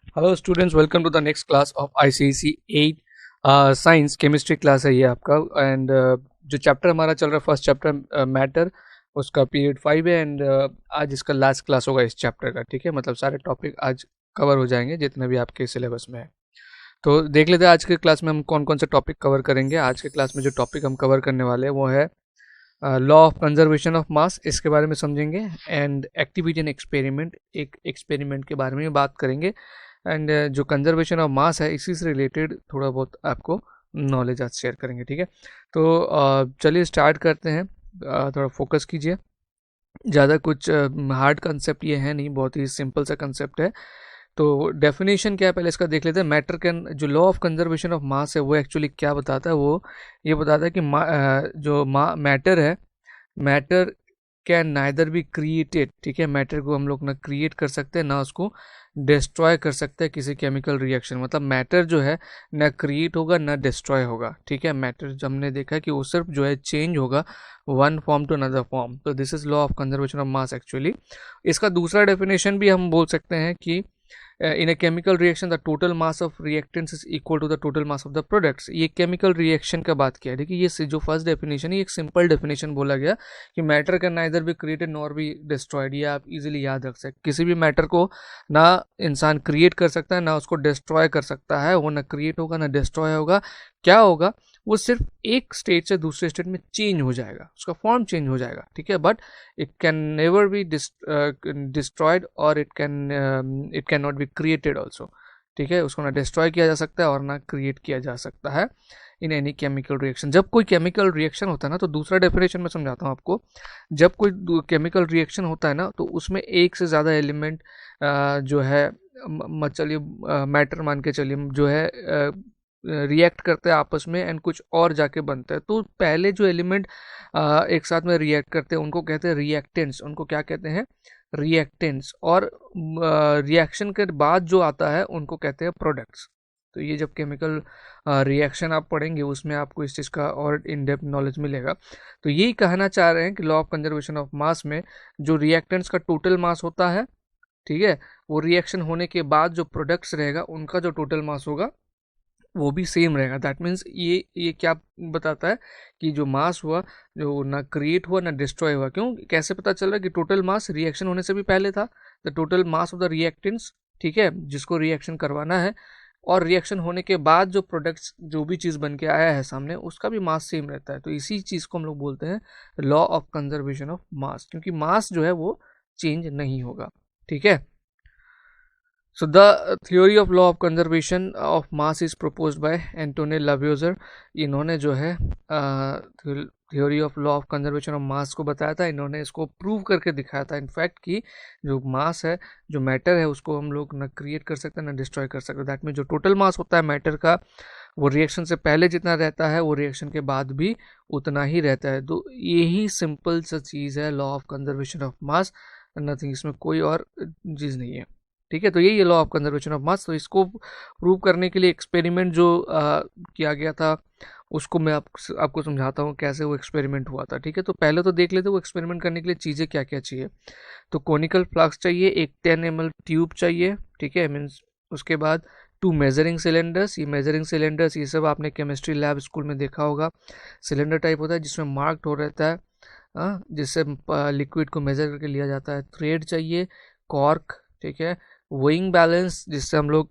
Hello students, welcome to the next class of ICSE 8 science chemistry class है ये आपका। And जो chapter हमारा चल रहा है, फर्स्ट चैप्टर मैटर, उसका पीरियड 5 है। एंड आज इसका लास्ट क्लास होगा इस चैप्टर का। ठीक है, मतलब सारे टॉपिक आज कवर हो जाएंगे जितने भी आपके सिलेबस में है। तो देख लेते हैं आज के क्लास में हम कौन कौन से टॉपिक कवर करेंगे। आज के क्लास में जो टॉपिक हम कवर करने वाले हैं वो है लॉ ऑफ कंजर्वेशन ऑफ मास, इसके बारे में समझेंगे। एंड एक्टिविटी एंड एक्सपेरिमेंट, एक एक्सपेरिमेंट के बारे में बात करेंगे। एंड जो कंजर्वेशन ऑफ मास है इसी से रिलेटेड थोड़ा बहुत आपको नॉलेज आज शेयर करेंगे। ठीक है, तो चलिए स्टार्ट करते हैं। थोड़ा फोकस कीजिए, ज़्यादा कुछ हार्ड कंसेप्ट ये है नहीं, बहुत ही सिंपल सा कंसेप्ट है। तो डेफिनेशन क्या है पहले इसका देख लेते हैं। मैटर कैन, जो लॉ ऑफ कंजर्वेशन ऑफ मास है वो एक्चुअली क्या बताता है, वो ये बताता है कि जो मैटर है, matter can neither be created. ठीक है, मैटर को हम लोग ना क्रिएट कर सकते हैं ना उसको डिस्ट्रॉय कर सकते हैं किसी केमिकल रिएक्शन। मतलब मैटर जो है ना क्रिएट होगा ना डिस्ट्रॉय होगा। ठीक है, मैटर जो हमने देखा है कि वो सिर्फ जो है चेंज होगा one form to another form. तो this is law of conservation of mass actually. इसका दूसरा डेफिनेशन भी हम बोल सकते हैं कि in a chemical reaction the total mass of reactants is equal to the total mass of the products। ये केमिकल रिएक्शन का बात किया है। देखिए ये जो फर्स्ट डेफिनेशन है एक सिंपल डेफिनेशन बोला गया कि matter can neither be created nor be destroyed. ये आप इजीली याद रख सकते। किसी भी मैटर को ना इंसान क्रिएट कर सकता है ना उसको डिस्ट्रॉय कर सकता है। वो ना क्रिएट होगा ना डिस्ट्रॉय होगा। क्या होगा, वो सिर्फ एक स्टेट से दूसरे स्टेट में चेंज हो जाएगा, उसका फॉर्म चेंज हो जाएगा। ठीक है, but it can never be destroyed और it can not be created also. ठीक है, उसको ना डिस्ट्रॉय किया जा सकता है और ना क्रिएट किया जा सकता है इन एनी केमिकल रिएक्शन। जब कोई केमिकल रिएक्शन होता है ना, तो दूसरा डेफिनेशन मैं समझाता हूँ आपको। जब कोई केमिकल रिएक्शन होता है ना तो उसमें एक से ज़्यादा एलिमेंट जो है, चलिए मैटर मान के चलिए, जो है रिएक्ट करते हैं आपस में एंड कुछ और जाके बनता है। तो पहले जो एलिमेंट एक साथ में रिएक्ट करते हैं उनको कहते हैं रिएक्टेंट्स। उनको क्या कहते हैं, रिएक्टेंट्स। और रिएक्शन के बाद जो आता है उनको कहते हैं प्रोडक्ट्स। तो ये जब केमिकल रिएक्शन आप पढ़ेंगे उसमें आपको इस चीज़ का और इन डेप्थ नॉलेज मिलेगा। तो यही कहना चाह रहे हैं कि लॉ ऑफ कंजर्वेशन ऑफ मास में जो रिएक्टेंट्स का टोटल मास होता है, ठीक है, वो रिएक्शन होने के बाद जो प्रोडक्ट्स रहेगा उनका जो टोटल मास होगा वो भी सेम रहेगा। दैट मीन्स ये क्या बताता है कि जो मास हुआ, जो ना क्रिएट हुआ ना डिस्ट्रॉय हुआ। क्यों, कैसे पता चल रहा है कि टोटल मास रिएक्शन होने से भी पहले था। The total mass of the reactants, ठीक है, जिसको रिएक्शन करवाना है, और रिएक्शन होने के बाद जो प्रोडक्ट्स, जो भी चीज़ बन के आया है सामने, उसका भी मास सेम रहता है। तो इसी चीज़ को हम लोग बोलते हैं लॉ ऑफ कंजर्वेशन ऑफ मास, क्योंकि मास जो है वो चेंज नहीं होगा। ठीक है, so the theory of law of conservation of mass is proposed by Antoine Lavoisier। इन्होंने जो है theory of law of conservation of मास को बताया था। इन्होंने इसको प्रूव करके दिखाया था इनफैक्ट कि जो मास है, जो मैटर है, उसको हम लोग ना क्रिएट कर सकते हैं ना डिस्ट्रॉय कर सकते हैं। दैट मीन जो टोटल मास होता है मैटर का, वो रिएक्शन से पहले जितना रहता है वो रिएक्शन के बाद भी उतना ही रहता है। तो यही सिंपल सा चीज़ है law of conservation of mass, nothing. इसमें कोई और चीज़ नहीं है। ठीक है, तो यही है लॉ ऑफ कंजर्वेशन ऑफ मास। तो इसको प्रूव करने के लिए एक्सपेरिमेंट जो किया गया था उसको मैं आपको समझाता हूँ कैसे वो एक्सपेरिमेंट हुआ था। ठीक है, तो पहले तो देख लेते वो एक्सपेरिमेंट करने के लिए चीज़ें क्या क्या चाहिए। तो कोनिकल फ्लास्क चाहिए, एक 10 ml ट्यूब चाहिए। ठीक है, मीन्स उसके बाद 2 मेजरिंग सिलेंडर्स। ये मेजरिंग सिलेंडर्स ये सब आपने केमिस्ट्री लैब स्कूल में देखा होगा। सिलेंडर टाइप होता है जिसमें मार्क्ड हो रहता है, जिससे लिक्विड को मेजर करके लिया जाता है। थ्रेड चाहिए, कॉर्क, ठीक है, वेइंग बैलेंस जिससे हम लोग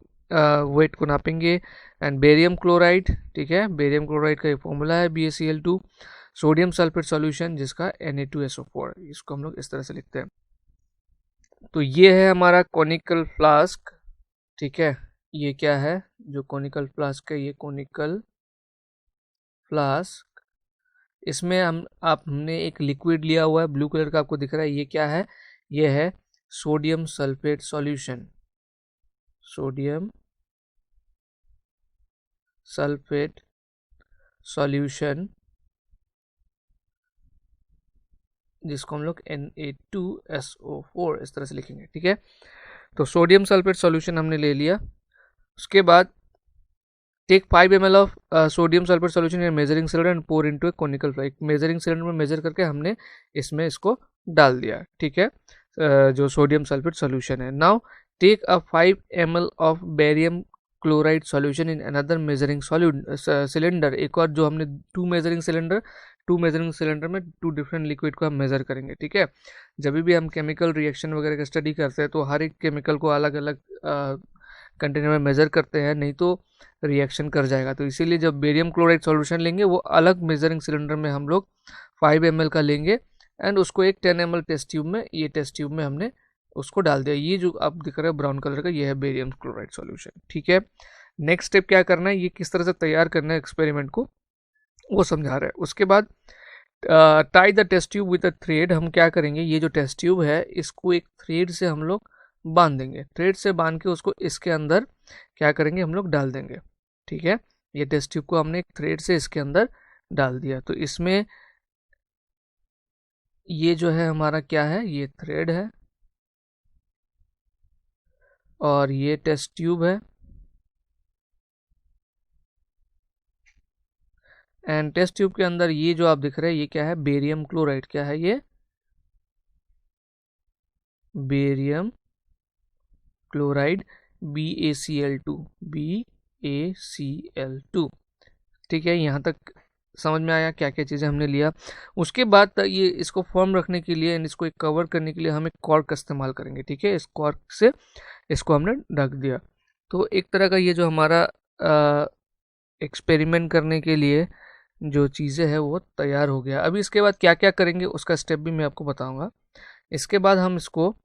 वेट को नापेंगे, एंड बेरियम क्लोराइड। ठीक है, बेरियम क्लोराइड का एक फॉर्मूला है BaCl2। सोडियम सल्फेट सॉल्यूशन जिसका Na2SO4, इसको हम लोग इस तरह से लिखते हैं। तो ये है हमारा कॉनिकल फ्लास्क। ठीक है, ये क्या है जो कॉनिकल फ्लास्क है, ये कॉनिकल फ्लास्क, इसमें हमने एक लिक्विड लिया हुआ है, ब्लू कलर का आपको दिख रहा है। ये क्या है, ये है sodium sulphate solution. Sodium sulphate solution जिसको हम लोग Na2SO4 इस तरह से लिखेंगे। ठीक है, तो सोडियम सल्फेट सॉल्यूशन हमने ले लिया। उसके बाद take 5 ml of sodium sulphate solution in measuring cylinder and pour into a conical flask. Measuring cylinder में मेजर करके हमने इसमें इसको डाल दिया। ठीक है, जो सोडियम सल्फेट सॉल्यूशन है। Now take a 5 ml of barium chloride solution in another measuring cylinder. एक और जो हमने टू मेजरिंग सिलेंडर में टू डिफरेंट लिक्विड को हम मेजर करेंगे, ठीक है। जब भी हम केमिकल रिएक्शन वगैरह का स्टडी करते हैं तो हर एक केमिकल को अलग अलग कंटेनर में मेजर करते हैं, नहीं तो रिएक्शन कर जाएगा। तो इसीलिए जब बेरियम क्लोराइड सॉल्यूशन लेंगे वो अलग मेजरिंग सिलेंडर में हम लोग 5 ml का लेंगे एंड उसको एक 10 ml टेस्ट ट्यूब में, ये टेस्ट ट्यूब में हमने उसको डाल दिया। ये जो आप दिख रहा है ब्राउन कलर का, ये है बेरियम क्लोराइड सॉल्यूशन, ठीक है। नेक्स्ट स्टेप क्या करना है, ये किस तरह से तैयार करना है एक्सपेरिमेंट को वो समझा रहा है। उसके बाद tie the test tube with a thread. हम क्या करेंगे, ये जो टेस्ट ट्यूब है इसको एक थ्रेड से हम लोग बांध देंगे। थ्रेड से बांध के उसको इसके अंदर क्या करेंगे, हम लोग डाल देंगे, ठीक है। ये टेस्ट ट्यूब को हमने एक थ्रेड से इसके अंदर डाल दिया। तो इसमें ये जो है हमारा क्या है, ये थ्रेड है और ये टेस्ट ट्यूब है एंड टेस्ट ट्यूब के अंदर ये जो आप दिख रहे हैं ये क्या है, बेरियम क्लोराइड। क्या है ये, बेरियम क्लोराइड BaCl2, BaCl2, ठीक है। यहाँ तक समझ में आया क्या क्या चीज़ें हमने लिया। उसके बाद ये इसको फॉर्म रखने के लिए एंड इसको एक कवर करने के लिए हम एक कॉर्क का इस्तेमाल करेंगे, ठीक है। इस कॉर्क से इसको हमने ढक दिया। तो एक तरह का ये जो हमारा एक्सपेरिमेंट करने के लिए जो चीज़ें हैं वो तैयार हो गया। अभी इसके बाद क्या क्या करेंगे उसका स्टेप भी मैं आपको बताऊंगा। इसके बाद हम इसको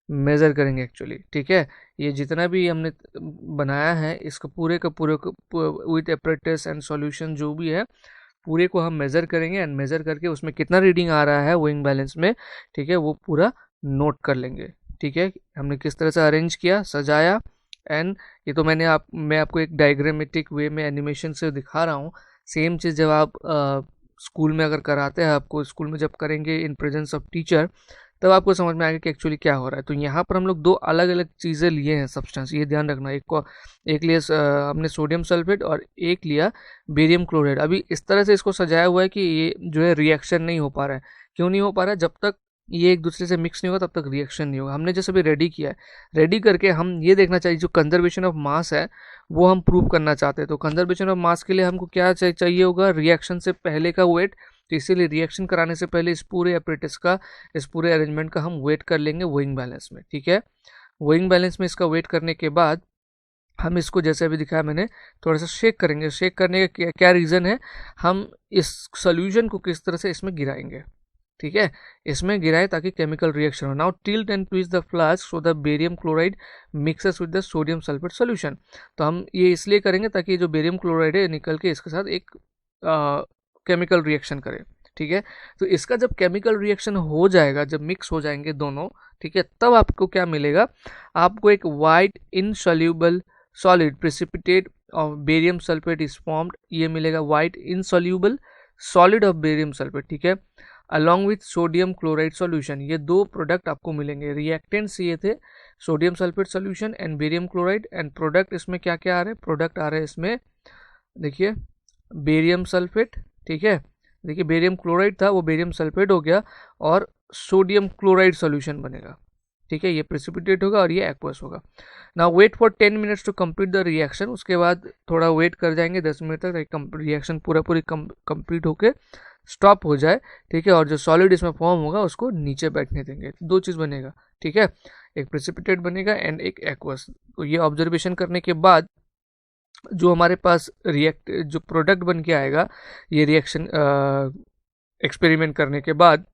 मेज़र करेंगे एक्चुअली, ठीक है। ये जितना भी हमने बनाया है इसको पूरे का पूरे विथ एपरेटस एंड सॉल्यूशन जो भी है पूरे को हम मेज़र करेंगे एंड मेज़र करके उसमें कितना रीडिंग आ रहा है वेइंग बैलेंस में, ठीक है, वो पूरा नोट कर लेंगे, ठीक है। हमने किस तरह से अरेंज किया, सजाया एंड ये तो मैं आपको एक डायग्रामेटिक वे में एनिमेशन से दिखा रहा हूँ। सेम चीज़ जब आप स्कूल में अगर कराते हैं, आपको स्कूल में जब करेंगे इन प्रेजेंस ऑफ टीचर, तब आपको समझ में आएगा कि एक्चुअली क्या हो रहा है। तो यहाँ पर हम लोग दो अलग अलग चीज़ें लिए हैं सब्सटेंस, ये ध्यान रखना। एक लिया हमने सोडियम सल्फेट और एक लिया बेरियम क्लोराइड। अभी इस तरह से इसको सजाया हुआ है कि ये जो है रिएक्शन नहीं हो पा रहा है। क्यों नहीं हो पा रहा है, जब तक ये एक दूसरे से मिक्स नहीं होगा तब तक रिएक्शन नहीं होगा। हमने जैसे भी रेडी किया है, रेडी करके हम ये देखना चाहिए जो कंजर्वेशन ऑफ मास है वो हम प्रूव करना चाहते हैं। तो कंजर्वेशन ऑफ मास के लिए हमको क्या चाहिए होगा, रिएक्शन से पहले का वेट। तो इसीलिए रिएक्शन कराने से पहले इस पूरे एपरेटस का, इस पूरे अरेंजमेंट का हम वेट कर लेंगे वेइंग बैलेंस में, ठीक है। वेइंग बैलेंस में इसका वेट करने के बाद हम इसको जैसे अभी दिखाया मैंने थोड़ा सा शेक करेंगे। शेक करने का क्या रीज़न है, हम इस सोल्यूशन को किस तरह से इसमें गिराएंगे, ठीक है, इसमें गिराए ताकि केमिकल रिएक्शन हो। Now tilt and twist the flask so the barium chloride mixes with the sodium sulphate solution. तो हम ये इसलिए करेंगे ताकि जो बेरियम क्लोराइड है निकल के इसके साथ एक केमिकल रिएक्शन करे, ठीक है। तो इसका जब केमिकल रिएक्शन हो जाएगा, जब मिक्स हो जाएंगे दोनों, ठीक है, तब आपको क्या मिलेगा, आपको एक white insoluble solid precipitate of barium sulphate is formed. ये मिलेगा white insoluble solid of barium sulphate, ठीक है, along with sodium chloride solution. ये दो प्रोडक्ट आपको मिलेंगे। रिएक्टेंट्स ये थे sodium sulphate solution and barium chloride, and product इसमें क्या क्या आ रहे हैं, प्रोडक्ट आ रहे हैं इसमें देखिए बेरियम सल्फेट, ठीक है। देखिए बेरियम क्लोराइड था वो बेरियम सल्फेट हो गया और सोडियम क्लोराइड सॉल्यूशन बनेगा, ठीक है। ये प्रेसिपिटेट होगा और ये एक्वस होगा। Now wait for 10 minutes to complete the reaction. उसके बाद थोड़ा वेट कर जाएंगे 10 मिनट तक रिएक्शन पूरी कंप्लीट होके स्टॉप हो जाए, ठीक है। और जो सॉलिड इसमें फॉर्म होगा उसको नीचे बैठने देंगे। दो चीज़ बनेगा, ठीक है, एक प्रेसिपिटेट बनेगा एंड एक एक्वस। तो ये ऑब्जर्वेशन करने के बाद जो हमारे पास जो प्रोडक्ट बन के आएगा, ये रिएक्शन एक्सपेरिमेंट करने के बाद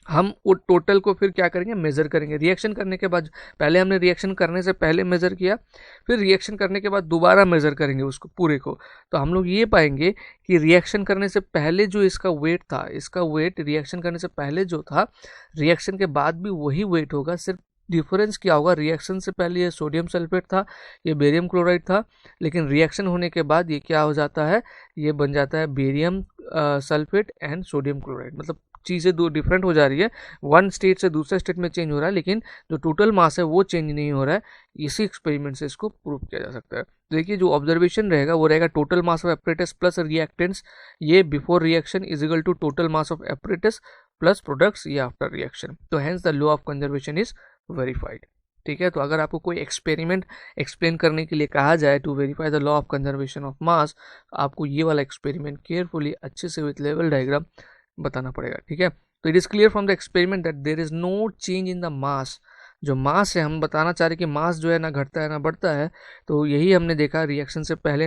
हम वो टोटल को फिर क्या करेंगे, मेज़र करेंगे। रिएक्शन करने के बाद, पहले हमने रिएक्शन करने से पहले मेज़र किया, फिर रिएक्शन करने के बाद दोबारा मेज़र करेंगे उसको पूरे को। तो हम लोग ये पाएंगे कि रिएक्शन करने से पहले जो इसका वेट था, इसका वेट रिएक्शन करने से पहले जो था, रिएक्शन के बाद भी वही वेट होगा। सिर्फ डिफरेंस क्या होगा, रिएक्शन से पहले ये सोडियम सल्फेट था, ये बेरियम क्लोराइड था, लेकिन रिएक्शन होने के बाद ये क्या हो जाता है, ये बन जाता है barium sulphate and sodium chloride. मतलब चीज़ें दो डिफरेंट हो जा रही है, वन स्टेट से दूसरे स्टेट में चेंज हो रहा है, लेकिन जो टोटल मास है वो चेंज नहीं हो रहा है। इसी एक्सपेरिमेंट से इसको प्रूव किया जा सकता है। देखिए जो ऑब्जर्वेशन रहेगा वो रहेगा total mass of apparatus plus reactants, ये before reaction is equal to total mass of apparatus plus products, ये आफ्टर रिएक्शन। तो hence the law of conservation is verified, ठीक है। तो अगर आपको कोई एक्सपेरिमेंट एक्सप्लेन करने के लिए कहा जाए to verify the law of conservation of mass, आपको ये वाला एक्सपेरिमेंट केयरफुली अच्छे से विथ लेवल डायग्राम बताना पड़ेगा, ठीक है। तो it is clear from the experiment that there is no change in the mass. जो मास है, हम बताना चाह रहे हैं कि मास जो है ना घटता है ना बढ़ता है, तो यही हमने देखा रिएक्शन से पहले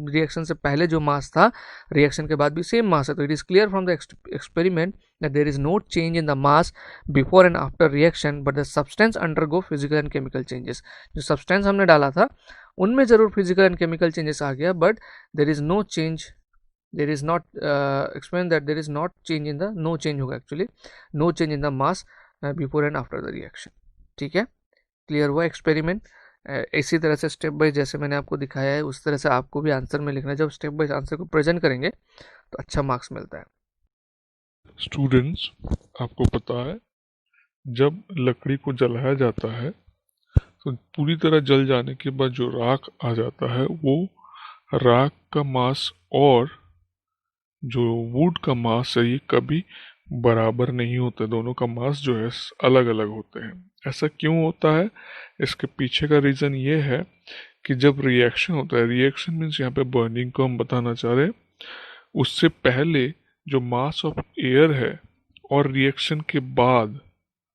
रिएक्शन से पहले जो मास था, रिएक्शन के बाद भी सेम मास है। तो it is clear from the experiment that there is no change in the mass before and after reaction, but the substance undergo physical and chemical changes. जो सब्सटेंस हमने डाला था उनमें ज़रूर फिजिकल एंड केमिकल चेंजेस आ गया, but there is no change, there is not explain that there is not change in the, no change होगा actually, no change in the mass before and after the reaction, ठीक है। Clear हुआ experiment. इसी तरह से step by जैसे मैंने आपको दिखाया है उस तरह से आपको भी आंसर में लिखना है। जब स्टेप बाय आंसर को प्रेजेंट करेंगे तो अच्छा मार्क्स मिलता है। स्टूडेंट्स, आपको पता है जब लकड़ी को जलाया जाता है तो पूरी तरह जल जाने के बाद जो राख आ जाता है वो राख का मास और जो वुड का मास है ये कभी बराबर नहीं होता, दोनों का मास जो है अलग अलग होते हैं। ऐसा क्यों होता है? इसके पीछे का रीज़न ये है कि जब रिएक्शन होता है, रिएक्शन मीन्स यहाँ पे बर्निंग को हम बताना चाह रहे हैं, उससे पहले जो मास ऑफ एयर है और रिएक्शन के बाद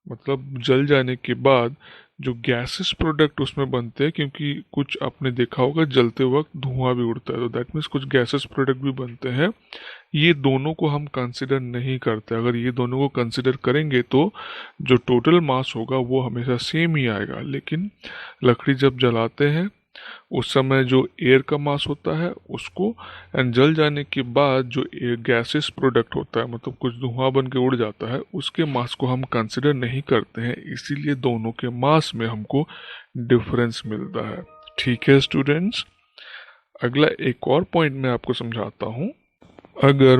मतलब जल जाने के बाद जो गैसेस प्रोडक्ट उसमें बनते हैं, क्योंकि कुछ आपने देखा होगा जलते वक्त धुआं भी उड़ता है, तो दैट मीन्स कुछ गैसेस प्रोडक्ट भी बनते हैं। ये दोनों को हम कंसिडर नहीं करते। अगर ये दोनों को कंसिडर करेंगे तो जो टोटल मास होगा वो हमेशा सेम ही आएगा। लेकिन लकड़ी जब जलाते हैं उस समय जो एयर का मास होता है उसको, एंड जल जाने के बाद जो गैसेस प्रोडक्ट होता है मतलब कुछ धुआं बन के उड़ जाता है, उसके मास को हम कंसिडर नहीं करते हैं। इसीलिए दोनों के मास में हमको डिफरेंस मिलता है। ठीक है स्टूडेंट्स, अगला एक और पॉइंट मैं आपको समझाता हूँ। अगर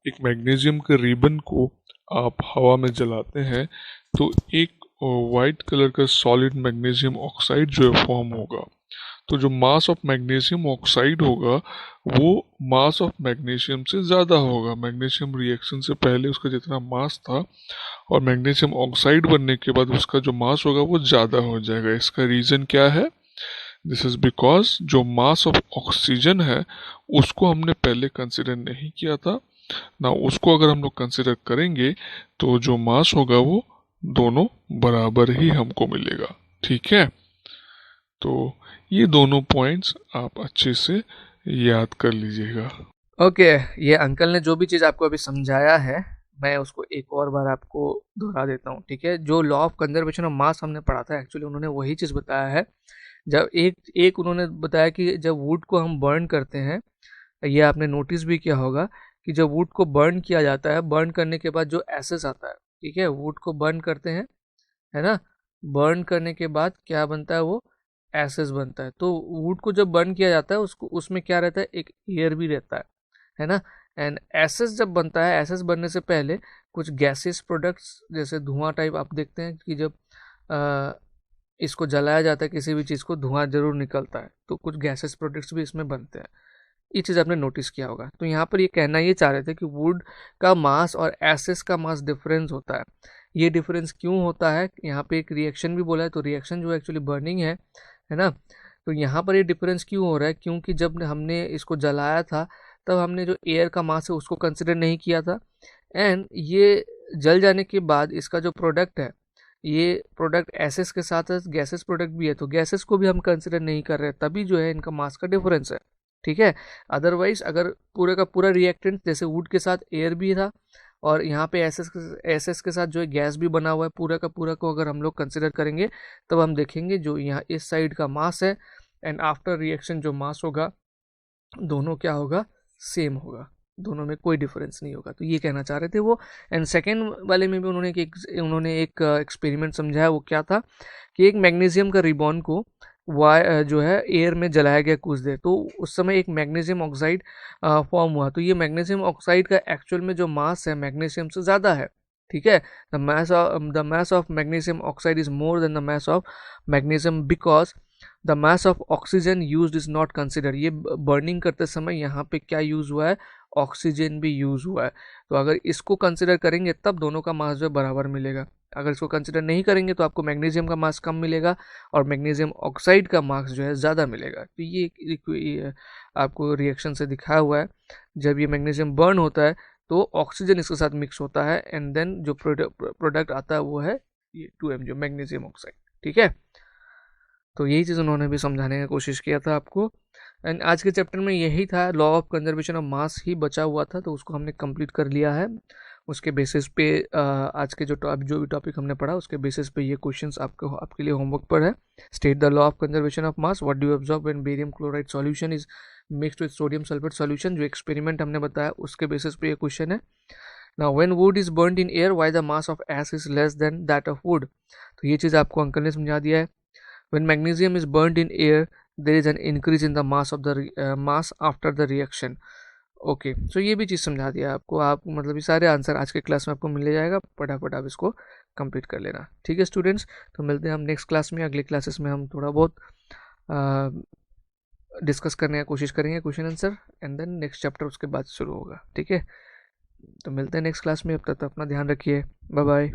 एक मैग्नीशियम के रिबन को आप हवा में जलाते हैं तो एक वाइट कलर का सॉलिड मैग्नीशियम ऑक्साइड जो है फॉर्म होगा। तो जो मास ऑफ मैग्नीशियम ऑक्साइड होगा वो मास ऑफ मैग्नीशियम से ज़्यादा होगा। मैग्नीशियम रिएक्शन से पहले उसका जितना मास था और मैग्नीशियम ऑक्साइड बनने के बाद उसका जो मास होगा वो ज़्यादा हो जाएगा। इसका रीज़न क्या है? दिस इज़ बिकॉज जो मास ऑफ ऑक्सीजन है उसको हमने पहले कंसिडर नहीं किया था ना, उसको अगर हम लोग कंसिडर करेंगे तो जो मास होगा वो दोनों बराबर ही हमको मिलेगा। ठीक है, तो ये दोनों पॉइंट्स आप अच्छे से याद कर लीजिएगा। ओके, ये अंकल ने जो भी चीज़ आपको अभी समझाया है मैं उसको एक और बार आपको दोहरा देता हूँ, ठीक है। जो लॉ ऑफ कंजर्वेशन ऑफ मास हमने पढ़ा था एक्चुअली उन्होंने वही चीज़ बताया है। जब एक उन्होंने बताया कि जब वुड को हम बर्न करते हैं, ये आपने नोटिस भी किया होगा कि जब वुड को बर्न किया जाता है, बर्न करने के बाद जो एसेस आता है, ठीक है, वुड को बर्न करते हैं, है ना, बर्न करने के बाद क्या बनता है, वो एसेस बनता है। तो वुड को जब बर्न किया जाता है उसको, उसमें क्या रहता है, एक एयर भी रहता है ना। एंड एसेस जब बनता है, एसेस बनने से पहले कुछ गैसेस प्रोडक्ट्स जैसे धुआं टाइप आप देखते हैं कि जब इसको जलाया जाता है किसी भी चीज़ को, धुआं जरूर निकलता है, तो कुछ गैसेस प्रोडक्ट्स भी इसमें बनते हैं। ये चीज़ आपने नोटिस किया होगा। तो यहाँ पर ये कहना ये चाह रहे थे कि वुड का मास और एसेस का मास डिफरेंस होता है। ये डिफरेंस क्यों होता है? यहाँ पे एक रिएक्शन भी बोला है, तो रिएक्शन जो एक्चुअली बर्निंग है ना। तो यहाँ पर ये डिफरेंस क्यों हो रहा है? क्योंकि जब हमने इसको जलाया था तब हमने जो एयर का मास है उसको कंसिडर नहीं किया था, एंड ये जल जाने के बाद इसका जो प्रोडक्ट है, ये प्रोडक्ट एसेस के साथ गैसेस प्रोडक्ट भी है, तो गैसेस को भी हम कंसिडर नहीं कर रहे, तभी जो है इनका मास का डिफरेंस है। ठीक है, अदरवाइज अगर पूरे का पूरा रिएक्टेंट जैसे वुड के साथ एयर भी था और यहाँ पे एसेस के साथ जो है गैस भी बना हुआ है, पूरा का पूरा को अगर हम लोग कंसिडर करेंगे तब हम देखेंगे जो यहाँ इस साइड का मास है एंड आफ्टर रिएक्शन जो मास होगा दोनों क्या होगा, सेम होगा, दोनों में कोई डिफरेंस नहीं होगा। तो ये कहना चाह रहे थे वो। एंड सेकेंड वाले में भी उन्होंने एक एक्सपेरिमेंट समझाया। वो क्या था कि एक मैग्नीशियम का रिबॉन को जो है एयर में जलाया गया कुछ देर, तो उस समय एक मैग्नीशियम ऑक्साइड फॉर्म हुआ। तो ये मैग्नीशियम ऑक्साइड का एक्चुअल में जो मास है मैग्नीशियम से ज़्यादा है। ठीक है, the mass of magnesium oxide is more than the mass of magnesium because the mass of oxygen used is not consider. ये बर्निंग करते समय यहाँ पे क्या यूज़ हुआ है, ऑक्सीजन भी यूज़ हुआ है। तो अगर इसको कंसिडर करेंगे तब दोनों का मास जो है बराबर मिलेगा। अगर इसको कंसिडर नहीं करेंगे तो आपको मैग्नीशियम का मास कम मिलेगा और मैग्नीशियम ऑक्साइड का मास जो है ज़्यादा मिलेगा। तो ये आपको रिएक्शन से दिखाया हुआ है। जब ये मैग्नीशियम बर्न होता है तो ऑक्सीजन इसके साथ मिक्स होता है एंड देन जो प्रोडक्ट आता है वो है ये 2M जो मैग्नीशियम ऑक्साइड। ठीक है, तो यही चीज़ उन्होंने भी समझाने की कोशिश किया था आपको। एंड आज के चैप्टर में यही था, law of conservation of mass ही बचा हुआ था, तो उसको हमने कंप्लीट कर लिया है। उसके बेसिस पे आज के जो भी टॉपिक हमने पढ़ा उसके बेसिस पे ये क्वेश्चंस आपके लिए होमवर्क पर है। State the law of conservation of mass, what do you observe when barium chloride solution is mixed with sodium sulphate solution. जो एक्सपेरिमेंट हमने बताया उसके बेसिस पे ये क्वेश्चन है। Now when wood is burned in air why the mass of ash is less than that of wood. तो ये चीज़ आपको अंकल ने समझा दिया है। When magnesium is burnt in air, there is an increase in the mass of the mass after the reaction. Okay, so ये भी चीज़ समझा दिया आपको। आप मतलब ये सारे आंसर आज के क्लास में आपको मिल जाएगा, फटाफट आप इसको कंप्लीट कर लेना। ठीक है स्टूडेंट्स, तो मिलते हैं हम नेक्स्ट क्लास में। अगले क्लासेस में हम थोड़ा बहुत डिस्कस करने की कोशिश करेंगे question answer, and then next chapter उसके बाद शुरू होगा। ठीक है, तो मिलते हैं नेक्स्ट क्लास में। अब तक तो अपना ध्यान रखिए, बाय बाय।